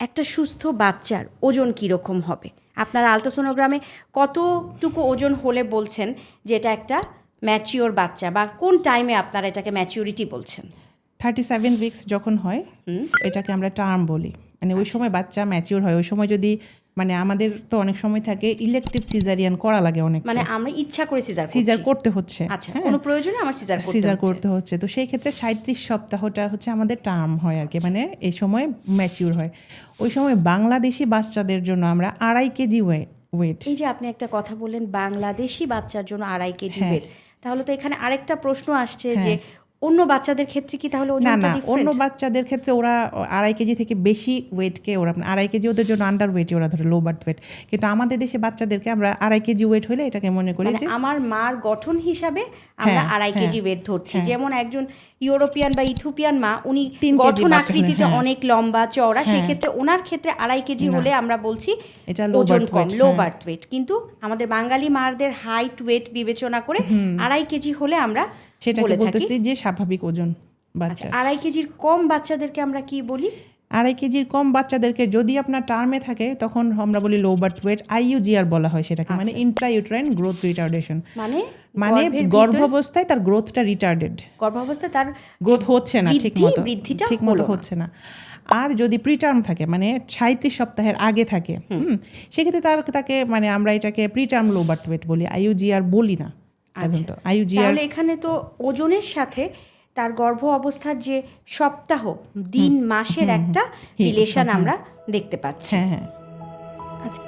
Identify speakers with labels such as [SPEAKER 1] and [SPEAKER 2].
[SPEAKER 1] একটা সুস্থ বাচ্চার ওজন কীরকম হবে? আপনারা আলট্রাসোনোগ্রামে কতটুকু ওজন হলে বলছেন যে এটা একটা ম্যাচিওর বাচ্চা, বা কোন টাইমে আপনারা এটাকে ম্যাচিউরিটি বলছেন?
[SPEAKER 2] 37 উইকস যখন হয় এটাকে আমরা টার্ম বলি, মানে ওই সময় বাচ্চা ম্যাচিওর হয়। ওই সময় যদি মানে আমাদের তো অনেক সময় থাকে ইলেকটিভ সিজারিয়ান করা লাগে, অনেক
[SPEAKER 1] মানে আমরা ইচ্ছা করে
[SPEAKER 2] সিজার করতে হচ্ছে,
[SPEAKER 1] আচ্ছা, কোনো প্রয়োজনে আমার
[SPEAKER 2] সিজার করতে হচ্ছে। তো সেই ক্ষেত্রে 37 সপ্তাহটা হচ্ছে আমাদের টার্ম হয় আর কি, মানে এই সময় ম্যাচিওর হয়। ওই সময় বাংলাদেশি বাচ্চাদের জন্য আমরা 2.5 কেজি ওয়েট।
[SPEAKER 1] এই যে আপনি একটা কথা বললেন বাংলাদেশি বাচ্চার জন্য 2.5 কেজি ওয়েট, তাহলে তো এখানে আরেকটা প্রশ্ন আসছে যে অন্য বাচ্চাদের ক্ষেত্রে কি তাহলে ওজনটা ডিফারেন্ট?
[SPEAKER 2] অন্য বাচ্চাদের ক্ষেত্রে ওরা 2.5 কেজি থেকে বেশি ওয়েটকে ওরা 2.5 কেজি ওদের জন্য আন্ডার ওয়েট, ওরা ধরে লো বার্থ ওয়েট। কিন্তু আমাদের দেশে বাচ্চাদেরকে আমরা 2.5 কেজি ওয়েট হলে এটাকে মনে করি যে
[SPEAKER 1] আমার মার গঠন হিসাবে আমরা 2.5 কেজি ওয়েট ধরছি। যেমন একজন ইউরোপিয়ান বা ইথিওপিয়ান মা, উনি গঠন আকৃতিতে অনেক লম্বা চওড়া, সেই ক্ষেত্রে ওনার ক্ষেত্রে 2.5 কেজি হলে আমরা বলছি এটা ওজন কম, লো বার্থ ওয়েট। কিন্তু আমাদের বাঙালি মারদের হাইট ওয়েট বিবেচনা করে 2.5 কেজি হলে আমরা
[SPEAKER 2] সেটাকে বলতেছি যে স্বাভাবিক ওজন বাচ্চা।
[SPEAKER 1] 2.5 কেজির কম বাচ্চাদেরকে আমরা কি বলি?
[SPEAKER 2] 2.5 কেজির কম বাচ্চাদেরকে যদি আপনার টার্মে থাকে তখন আমরা বলি লো বার্থ ওয়েট, IUGR বলা হয় সেটাকে, মানে ইন্ট্রাইউটেরাইন গ্রোথ রিটার্ডেশন। মানে গর্ভাবস্থায় তার গ্রোথটা রিটার্ডেড,
[SPEAKER 1] গর্ভাবস্থায় তার
[SPEAKER 2] গ্রোথ হচ্ছে না ঠিক মতো হচ্ছে না। আর যদি প্রিটার্ম থাকে, মানে 37 সপ্তাহের আগে থাকে, সেক্ষেত্রে তাকে মানে আমরা এটাকে প্রিটার্ম লো বার্থ ওয়েট বলি, IUGR বলি না।
[SPEAKER 1] তাহলে এখানে তো ওজনের সাথে তার গর্ভ অবস্থার যে সপ্তাহ, দিন, মাসের একটা রিলেশন আমরা দেখতে পাচ্ছি।
[SPEAKER 2] হ্যাঁ।
[SPEAKER 1] আচ্ছা।